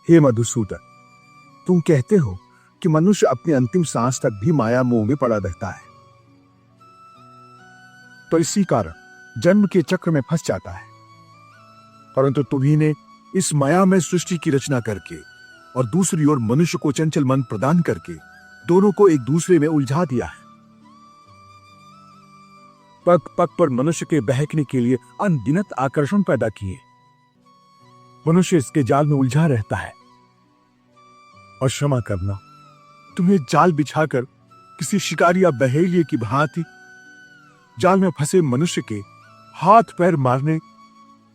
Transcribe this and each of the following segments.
हे मधुसूदन, तुम कहते हो कि मनुष्य अपनी अंतिम सांस तक भी माया मोह में पड़ा रहता है, तो इसी कारण जन्म के चक्र में फंस जाता है। परंतु तुम्ही ने इस माया में सृष्टि की रचना करके और दूसरी ओर मनुष्य को चंचल मन प्रदान करके दोनों को एक दूसरे में उलझा दिया है। पग पग पर मनुष्य के बहकने के लिए अनगिनत आकर्षण पैदा किए। मनुष्य इसके जाल में उलझा रहता है। और क्षमा करना, तुम्हें जाल बिछाकर किसी शिकारी या बहेलिए की भांति जाल में फंसे मनुष्य के हाथ पैर मारने,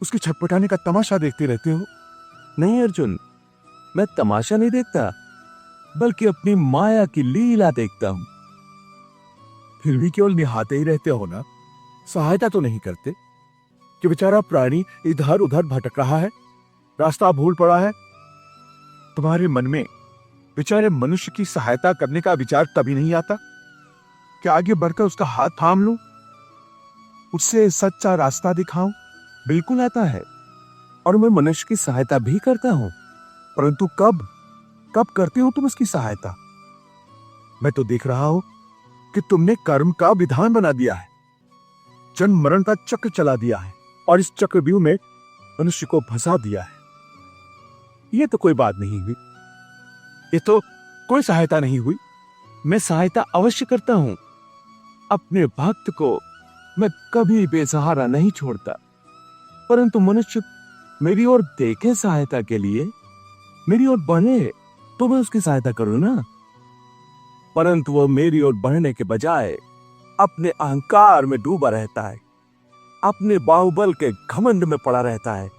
उसके छटपटाने का तमाशा देखते रहते हो। नहीं अर्जुन, मैं तमाशा नहीं देखता, बल्कि अपनी माया की लीला देखता हूं। फिर भी केवल निहाते ही रहते हो ना, सहायता तो नहीं करते कि बेचारा प्राणी इधर उधर भटक रहा है, रास्ता भूल पड़ा है। तुम्हारे मन में बेचारे मनुष्य की सहायता करने का विचार तभी नहीं आता कि आगे बढ़कर उसका हाथ थाम लूं, उससे सच्चा रास्ता दिखाऊं। बिल्कुल आता है, और मैं मनुष्य की सहायता भी करता हूं। परंतु कब कब करते हो तुम उसकी सहायता? मैं तो देख रहा हूं कि तुमने कर्म का विधान बना दिया है, जन्म मरण का चक्र चला दिया है और इस चक्रव्यूह में मनुष्य को फंसा दिया है। यह तो कोई बात नहीं हुई, ये तो कोई सहायता नहीं हुई। मैं सहायता अवश्य करता हूं। अपने भक्त को मैं कभी बेसहारा नहीं छोड़ता, परंतु मनुष्य मेरी ओर देखे सहायता के लिए, मेरी ओर बढ़े तो मैं उसकी सहायता करूं ना। परंतु वह मेरी ओर बढ़ने के बजाय अपने अहंकार में डूबा रहता है, अपने बाहुबल के घमंड में पड़ा रहता है।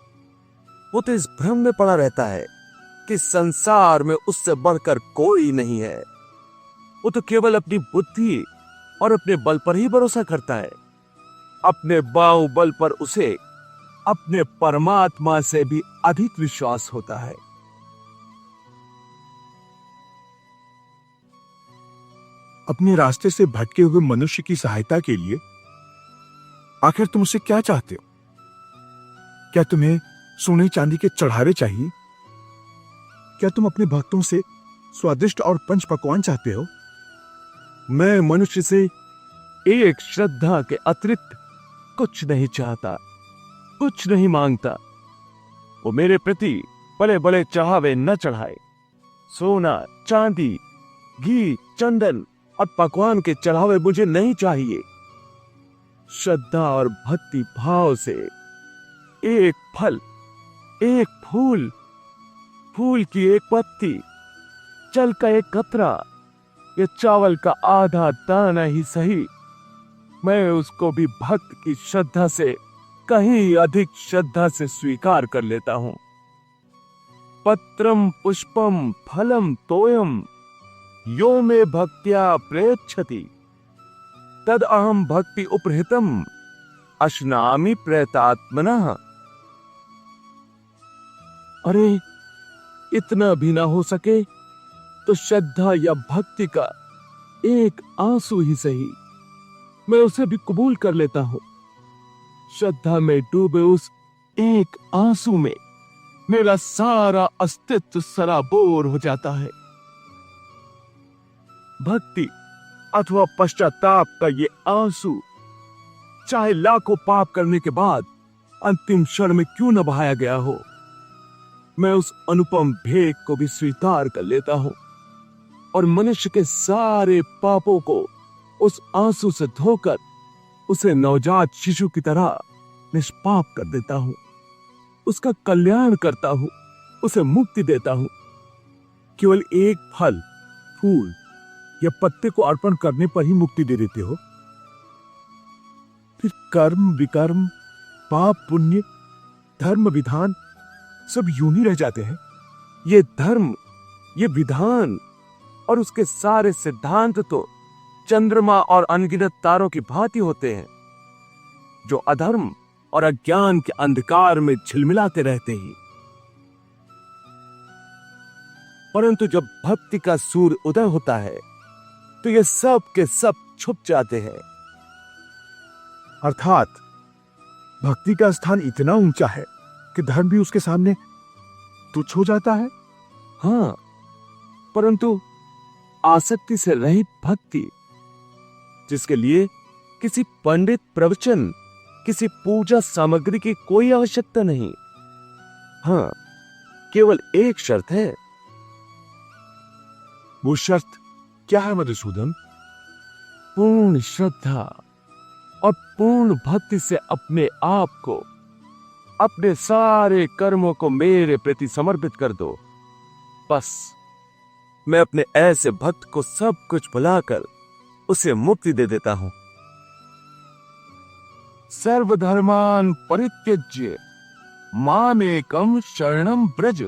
वो तो इस भ्रम में पड़ा रहता है कि संसार में उससे बढ़कर कोई नहीं है। वो तो केवल अपनी बुद्धि और अपने बल पर ही भरोसा करता है। अपने बाहुबल पर उसे अपने परमात्मा से भी अधिक विश्वास होता है। अपने रास्ते से भटके हुए मनुष्य की सहायता के लिए आखिर तुम उससे क्या चाहते हो? क्या तुम्हें सोने चांदी के चढ़ावे चाहिए? क्या तुम अपने भक्तों से स्वादिष्ट और पंच पकवान चाहते हो? मैं मनुष्य से एक श्रद्धा के अतिरिक्त कुछ नहीं चाहता, कुछ नहीं मांगता। वो मेरे प्रति बड़े बड़े चढ़ावे न चढ़ाए। सोना, चांदी, घी, चंदन और पकवान के चढ़ावे मुझे नहीं चाहिए। श्रद्धा और भक्ति भाव से एक फल, एक फूल, फूल की एक पत्ती, जल का एक कतरा या चावल का आधा दाना ही सही, मैं उसको भी भक्त की श्रद्धा से कहीं अधिक श्रद्धा से स्वीकार कर लेता हूं। पत्रम पुष्पम फलम तोयम यो मे भक्त्या प्रयच्छति तद अहम भक्ति उपहृतम अश्नामि प्रयतात्मनः। अरे, इतना भी ना हो सके तो श्रद्धा या भक्ति का एक आंसू ही सही, मैं उसे भी कबूल कर लेता हूं। श्रद्धा में डूबे उस एक आंसू में मेरा सारा अस्तित्व सराबोर हो जाता है। भक्ति अथवा पश्चाताप का ये आंसू चाहे लाखों पाप करने के बाद अंतिम क्षण में क्यों न बहाया गया हो, मैं उस अनुपम भेद को भी स्वीकार कर लेता हूं और मनुष्य के सारे पापों को उस आंसू से धोकर उसे नवजात शिशु की तरह निष्पाप कर देता हूं। उसका कल्याण करता हूं, उसे मुक्ति देता हूं। केवल एक फल, फूल या पत्ते को अर्पण करने पर ही मुक्ति दे देते हो। फिर कर्म विकर्म, पाप पुण्य, धर्म विधान सब यूं ही रह जाते हैं। ये धर्म, ये विधान और उसके सारे सिद्धांत तो चंद्रमा और अनगिनत तारों की भांति होते हैं, जो अधर्म और अज्ञान के अंधकार में झिलमिलाते रहते हैं। परंतु जब भक्ति का सूर्य उदय होता है तो ये सब के सब छुप जाते हैं। अर्थात भक्ति का स्थान इतना ऊंचा है कि धर्म भी उसके सामने तुच्छ हो जाता है। हाँ, परंतु आसक्ति से रहित भक्ति, जिसके लिए किसी पंडित प्रवचन, किसी पूजा सामग्री की कोई आवश्यकता नहीं। हाँ, केवल एक शर्त है। वो शर्त क्या है मधुसूदन? पूर्ण श्रद्धा और पूर्ण भक्ति से अपने आप को, अपने सारे कर्मों को मेरे प्रति समर्पित कर दो। बस मैं अपने ऐसे भक्त को सब कुछ भुलाकर उसे मुक्ति दे देता हूं। सर्वधर्मान परित्यज्य मामेकम शरणम ब्रज,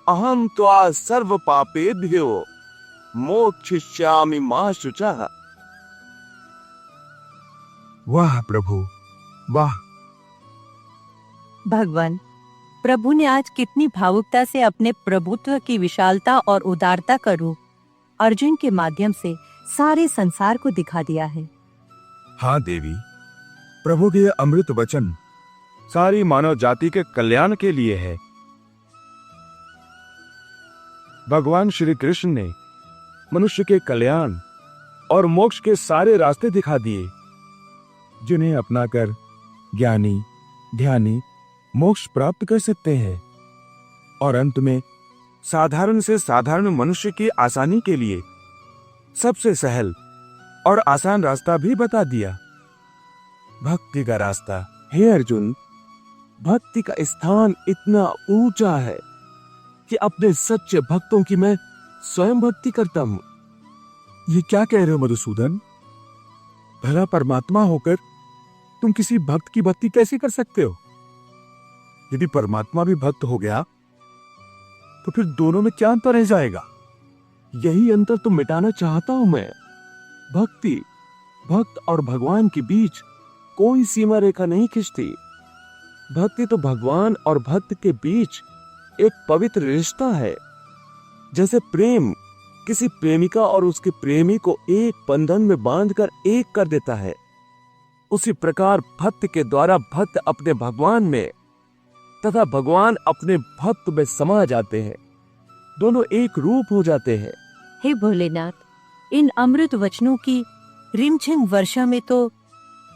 अहम त्वा सर्व पापेभ्यो मोक्षयिष्यामि मा शुचः। वाह प्रभु, वाह। भगवान, प्रभु ने आज कितनी भावुकता से अपने प्रभुत्व की विशालता और उदारता का रूप अर्जुन के माध्यम से सारे संसार को दिखा दिया है। हाँ देवी, प्रभु के अमृत वचन सारी मानव जाति के कल्याण के लिए है। भगवान श्री कृष्ण ने मनुष्य के कल्याण और मोक्ष के सारे रास्ते दिखा दिए, जिन्हें अपनाकर ज्ञानी ध्यानी मोक्ष प्राप्त कर सकते हैं। और अंत में साधारण से साधारण मनुष्य की आसानी के लिए सबसे सहल और आसान रास्ता भी बता दिया, भक्ति का रास्ता। हे अर्जुन, भक्ति का स्थान इतना ऊंचा है कि अपने सच्चे भक्तों की मैं स्वयं भक्ति करता हूं। ये क्या कह रहे हो मधुसूदन? भला परमात्मा होकर तुम किसी भक्त की भक्ति कैसे कर सकते हो? यदि परमात्मा भी भक्त हो गया तो फिर दोनों में क्या अंतर रह जाएगा? यही अंतर तो मिटाना चाहता हूं मैं। भक्त और भगवान के बीच कोई सीमा रेखा नहीं खिंचती। भक्ति तो भगवान और भक्त के बीच एक पवित्र रिश्ता है। जैसे प्रेम किसी प्रेमिका और उसके प्रेमी को एक बंधन में बांधकर एक कर देता है, उसी प्रकार भक्त के द्वारा भक्त अपने भगवान में तथा भगवान अपने भक्त में समा जाते हैं। दोनों एक रूप हो जाते हैं। हे भोलेनाथ, इन अमृत वचनों की रिमझिम वर्षा में तो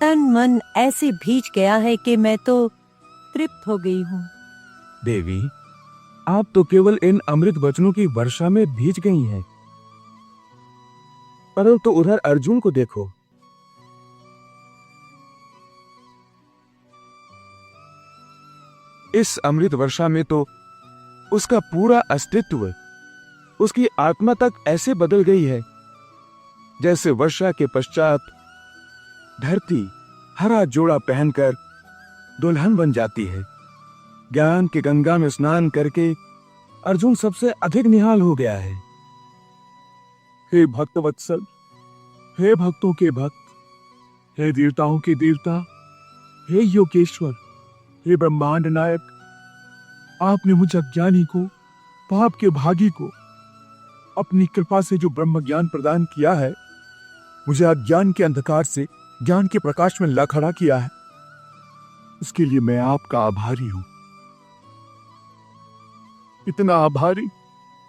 तन मन ऐसे भीज गया है कि मैं तो तृप्त हो गई हूँ। देवी, आप तो केवल इन अमृत वचनों की वर्षा में भीज गई हैं, परंतु उधर अर्जुन को देखो। इस अमृत वर्षा में तो उसका पूरा अस्तित्व, उसकी आत्मा तक ऐसे बदल गई है जैसे वर्षा के पश्चात धरती हरा जोड़ा पहनकर दुल्हन बन जाती है। ज्ञान की गंगा में स्नान करके अर्जुन सबसे अधिक निहाल हो गया है। हे भक्त वत्सल, हे भक्तों के भक्त, हे देवताओं के देवता, हे योगेश्वर, हे ब्रह्मांड नायक, आपने मुझ अज्ञानी को, पाप के भागी को अपनी कृपा से जो ब्रह्म ज्ञान प्रदान किया है, मुझे अज्ञान के अंधकार से ज्ञान के प्रकाश में ला खड़ा किया है, उसके लिए मैं आपका आभारी हूं। इतना आभारी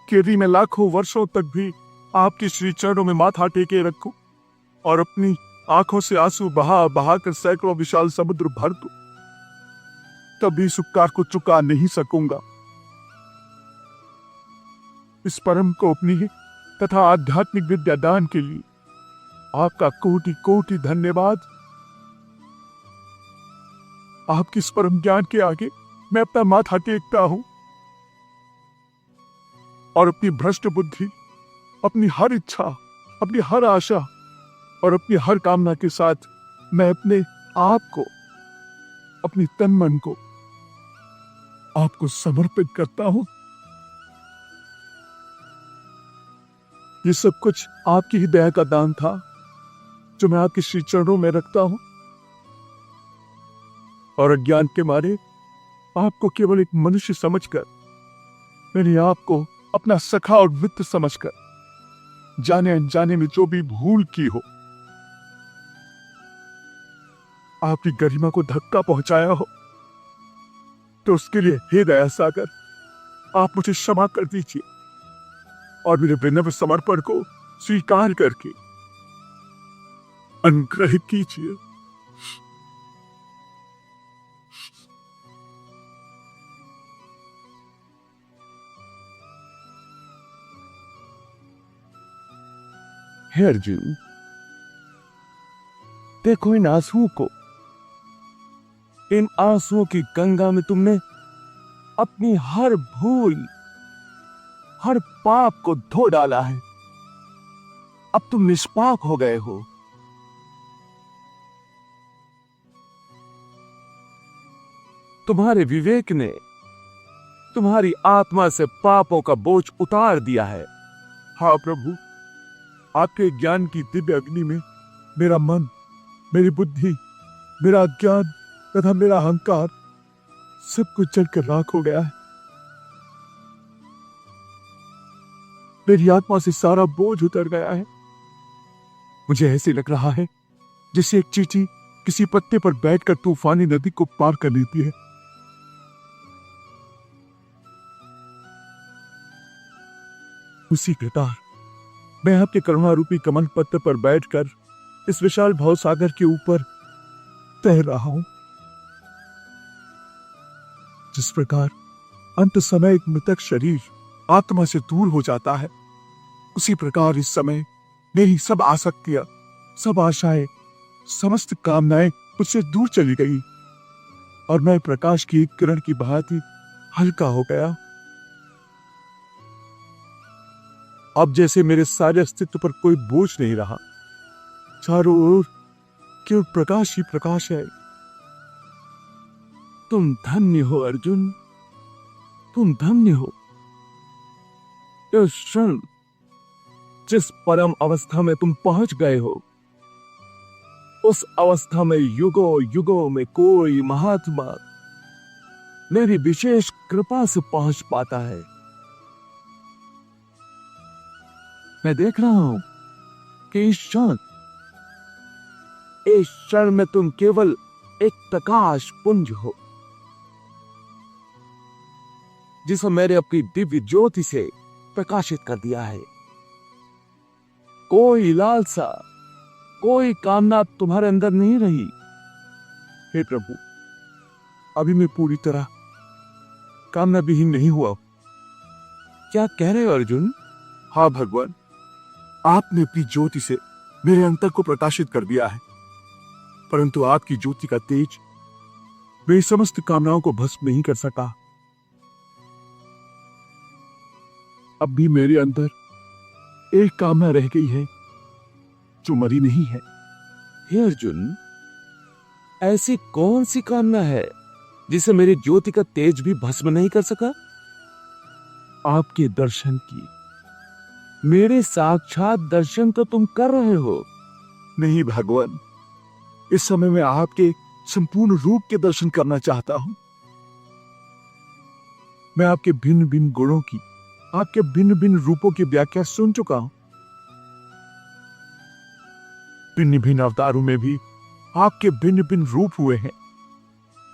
कि यदि मैं लाखों वर्षों तक भी आपके श्री चरणों में माथा टेके रखूं और अपनी आंखों से आंसू बहा बहा कर सैकड़ों विशाल समुद्र भर दूं, तब भी इस उपकार को चुका नहीं सकूंगा। इस परम को अपनी तथा आध्यात्मिक विद्या दान के लिए आपका कोटि कोटि धन्यवाद। आपके इस परम ज्ञान के आगे मैं अपना माथा टेकता हूं और अपनी भ्रष्ट बुद्धि, अपनी हर इच्छा, अपनी हर आशा और अपनी हर कामना के साथ मैं अपने आप को, अपनी तन मन को आपको समर्पित करता हूं। ये सब कुछ आपकी ही दया का दान था जो मैं आपके श्री चरणों में रखता हूं, और अज्ञान के मारे आपको केवल एक मनुष्य समझकर, मैंने आपको अपना सखा और मित्र समझकर जाने अनजाने में जो भी भूल की हो, आपकी गरिमा को धक्का पहुंचाया हो, तो उसके लिए हे दया सागर आप मुझे क्षमा कर दीजिए और मेरे विनम्र समर्पण को स्वीकार करके अनुग्रह कीजिए। हे अर्जुन, देखो इन आंसुओं को। इन आंसुओं की गंगा में तुमने अपनी हर भूल, हर पाप को धो डाला है। अब तुम निष्पाप हो गए हो। तुम्हारे विवेक ने तुम्हारी आत्मा से पापों का बोझ उतार दिया है। हाँ प्रभु, आपके ज्ञान की दिव्य अग्नि में मेरा मन, मेरी बुद्धि, मेरा ज्ञान तथा मेरा अहंकार सब कुछ जलकर राख हो गया है। मेरी आत्मा से सारा बोझ उतर गया है। मुझे ऐसे लग रहा है जैसे एक चींटी किसी पत्ते पर बैठकर तूफानी नदी को पार कर लेती है। उसी प्रकार मैं आपके करुणा रूपी कमल पत्र पर बैठकर इस विशाल भवसागर के ऊपर तैर रहा हूं। जिस प्रकार अंत समय एक मृतक शरीर आत्मा से दूर हो जाता है, उसी प्रकार इस समय मेरी सब आसक्तियां, सब आशाएं, समस्त कामनाएं मुझसे दूर चली गई और मैं प्रकाश की एक किरण की भांति हल्का हो गया। अब जैसे मेरे सारे अस्तित्व पर कोई बोझ नहीं रहा। चारों ओर केवल प्रकाश ही प्रकाश है। तुम धन्य हो अर्जुन, तुम धन्य हो। इस क्षण जिस परम अवस्था में तुम पहुंच गए हो, उस अवस्था में युगों युगों में कोई महात्मा मेरी विशेष कृपा से पहुंच पाता है। मैं देख रहा हूं कि इस क्षण में तुम केवल एक प्रकाश पुंज हो, जिसे मैंने अपनी दिव्य ज्योति से प्रकाशित कर दिया है। कोई लालसा, कोई कामना तुम्हारे अंदर नहीं रही। हे प्रभु, अभी मैं पूरी तरह कामना विहीन नहीं हुआ। क्या कह रहे हो अर्जुन? हाँ भगवान, आपने अपनी ज्योति से मेरे अंतर को प्रकाशित कर दिया है, परंतु आपकी ज्योति का तेज मेरी समस्त कामनाओं को भस्म नहीं कर सका। अब भी मेरे अंदर एक कामना रह गई है जो मरी नहीं है। हे अर्जुन, ऐसी कौन सी कामना है जिसे मेरी ज्योति का तेज भी भस्म नहीं कर सका? आपके दर्शन की। मेरे साक्षात दर्शन तो तुम कर रहे हो। नहीं भगवान, इस समय मैं आपके संपूर्ण रूप के दर्शन करना चाहता हूं। मैं आपके भिन्न भिन्न गुणों की, आपके भिन्न भिन्न रूपों की व्याख्या सुन चुका हूं। भिन्न भिन्न अवतारों में भी आपके भिन्न भिन्न रूप हुए हैं।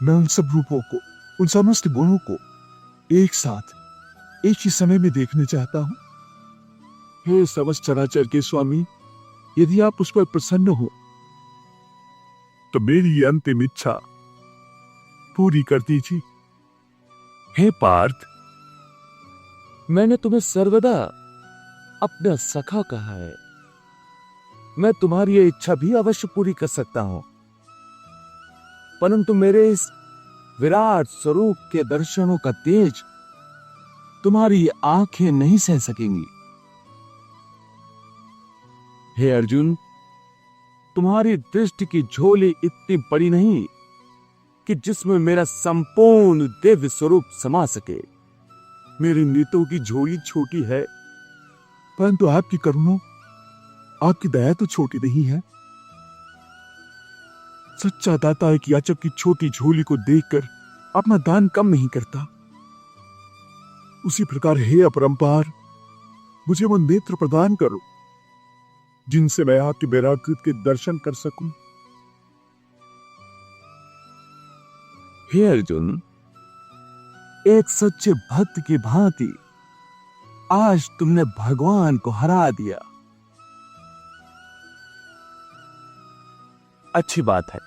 मैं उन सब रूपों को, उन समस्त गुणों को एक साथ एक ही समय में देखने चाहता हूं। हे समस्त चराचर के स्वामी, यदि आप उस पर प्रसन्न हो तो मेरी ये अंतिम इच्छा पूरी कर दीजिए। हे पार्थ, मैंने तुम्हें सर्वदा अपना सखा कहा है। मैं तुम्हारी ये इच्छा भी अवश्य पूरी कर सकता हूं, परंतु मेरे इस विराट स्वरूप के दर्शनों का तेज तुम्हारी आंखें नहीं सह सकेंगी। हे अर्जुन, तुम्हारी दृष्टि की झोली इतनी बड़ी नहीं कि जिसमें मेरा संपूर्ण दिव्य स्वरूप समा सके। मेरे नेत्रों की झोली छोटी है, परंतु आपकी करुणा, आपकी दया तो छोटी नहीं है। सच्चा दाता एक याचक की छोटी झोली को देखकर अपना दान कम नहीं करता। उसी प्रकार हे अपरंपार, मुझे वो नेत्र प्रदान करो जिनसे मैं आपके वैराकृत के दर्शन कर सकूं। हे अर्जुन, एक सच्चे भक्त की भांति आज तुमने भगवान को हरा दिया। अच्छी बात है,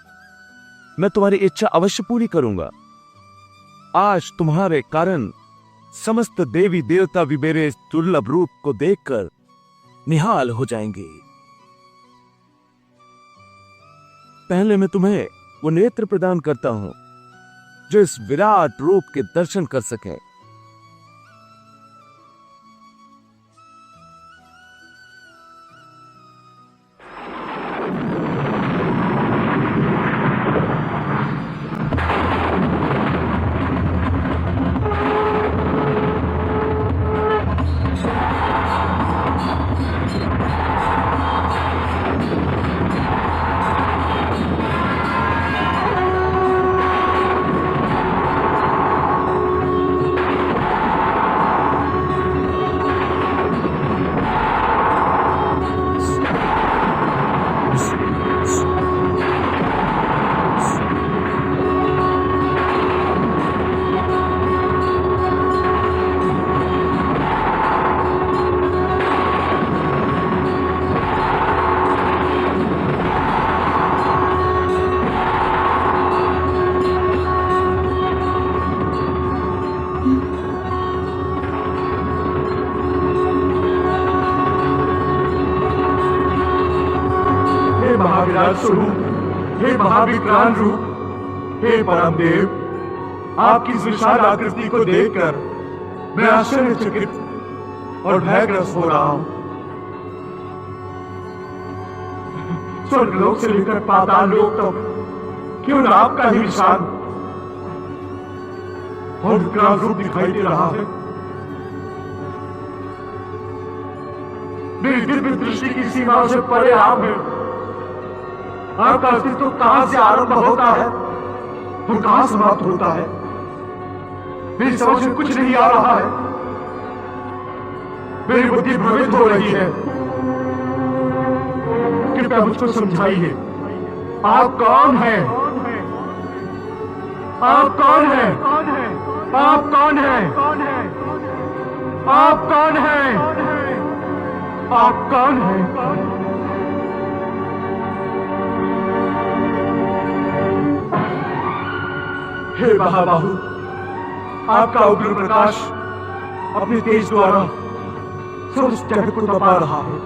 मैं तुम्हारी इच्छा अवश्य पूरी करूंगा। आज तुम्हारे कारण समस्त देवी देवता भी मेरे इस दुर्लभ रूप को देखकर निहाल हो जाएंगे। पहले मैं तुम्हें वो नेत्र प्रदान करता हूं जो इस विराट रूप के दर्शन कर सके। महाविराट स्वरूप, हे महाविक्रांत रूप, हे परम देव, आपकी इस विशाल आकृति को देखकर मैं आश्चर्यचकित और भयग्रस्त हो रहा हूं। स्वर्गलोक से लेकर पाताल लोक तक केवल आपका ही विशाल और विकराल रूप दिखाई दे रहा है। मेरी दिव्य दृष्टि की सीमाओं से परे आप हैं। आपका अस्तित्व कहां से आरंभ होता है और कहां समाप्त होता है, मेरी समझ में कुछ नहीं आ रहा है। मेरी बुद्धि भ्रमित हो रही है। कृपया मुझको समझाइए, आप कौन हैं? आप कौन हैं? आप कौन हैं? आप कौन हैं? आप कौन हैं? हे महाबाहु, आपका उग्र प्रकाश अपने तेज द्वारा समस्त जगत को तपा रहा है।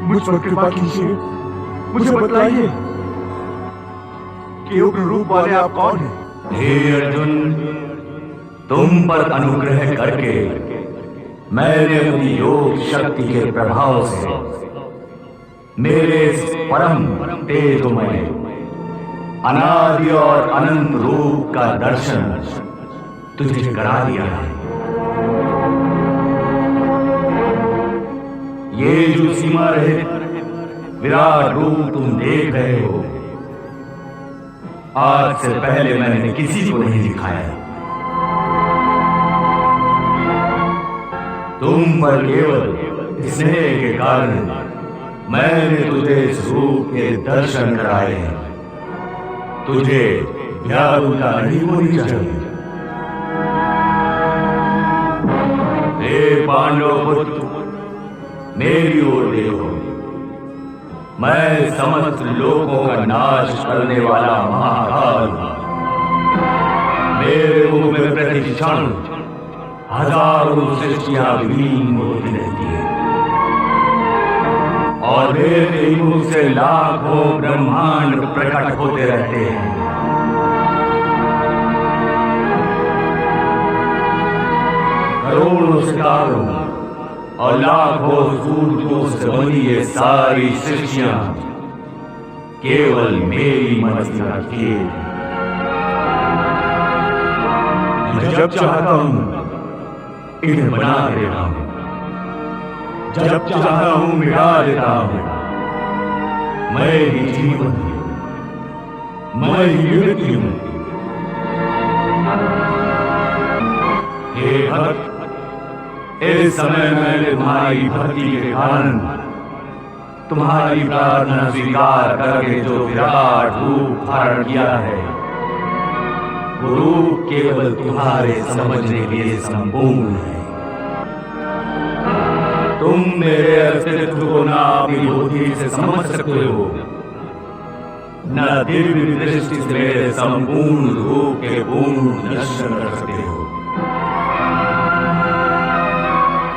मुझ पर कृपा कीजिए, मुझे बतलाइए कि उग्र रूप वाले आप कौन हैं? हे अर्जुन, तुम पर अनुग्रह करके मैंने अपनी योग शक्ति के प्रभाव से मेरे इस परम तेजोमय अनादि और अनंत रूप का दर्शन तुझे करा दिया है। ये जो सीमा रहित विराट रूप तुम देख रहे हो, आज से पहले मैंने किसी को नहीं दिखाया। तुम पर केवल स्नेह के कारण मैंने तुझे इस रूप के दर्शन कराए हैं। तुझे व्याकुलता नहीं होनी चाहिए। हे पांडव पुत्र, मेरी ओर देखो। मैं समस्त लोगों का नाश करने वाला महाकाल हूं। मेरे मुख में प्रति क्षण हजारों सृष्टियां विलीन होती रहती है और मेरे मुख से लाखों ब्रह्मांड प्रकट होते रहते हैं। करोड़ों सितारों और लाखों सूरजों से बनी ये सारी सृष्टियां केवल मेरी मर्जी का खेल है। जब चाहता हूं इन्हें बना देता हूं, जब चाहता हूं मिटा देता हूं। मैं ही जीवन हूं, मैं ही मृत्यु हूं। हे भक्त, इस समय मैंने तुम्हारी भक्ति के कारण तुम्हारी प्रार्थना स्वीकार करके जो विराट रूप धारण किया है, रूप केवल तुम्हारे समझने के लिए संपूर्ण है। तुम मेरे अस्तित्व को ना अपनी बुद्धि से समझ सकते हो, न दिव्य दृष्टि से मेरे संपूर्ण रूप के पूर्ण दर्शन कर सकते हो।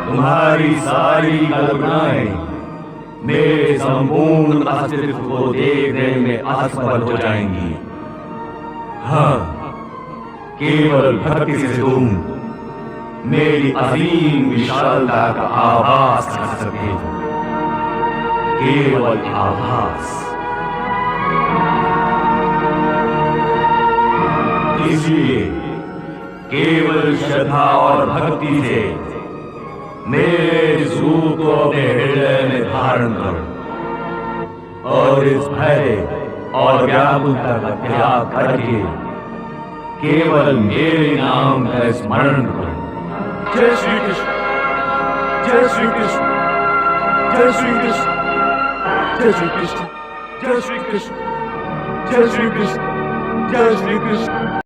तुम्हारी सारी कल्पनाएं मेरे संपूर्ण अस्तित्व को देखने में असफल हो जाएंगी। हाँ, केवल भक्ति से तुम मेरी असीम विशालता का आभास कर सकते हो, केवल आभास। इसलिए केवल श्रद्धा और भक्ति से मेरे इस रूप को अपने हृदय में धारण करो और इस भय और व्याकुलता का त्याग करके केवल मेरे नाम का स्मरण करो। जय श्री कृष्ण, जय श्री कृष्ण, जय श्री कृष्ण, जय श्री कृष्ण, जय श्री कृष्ण, जय श्री कृष्ण, जय श्री कृष्ण।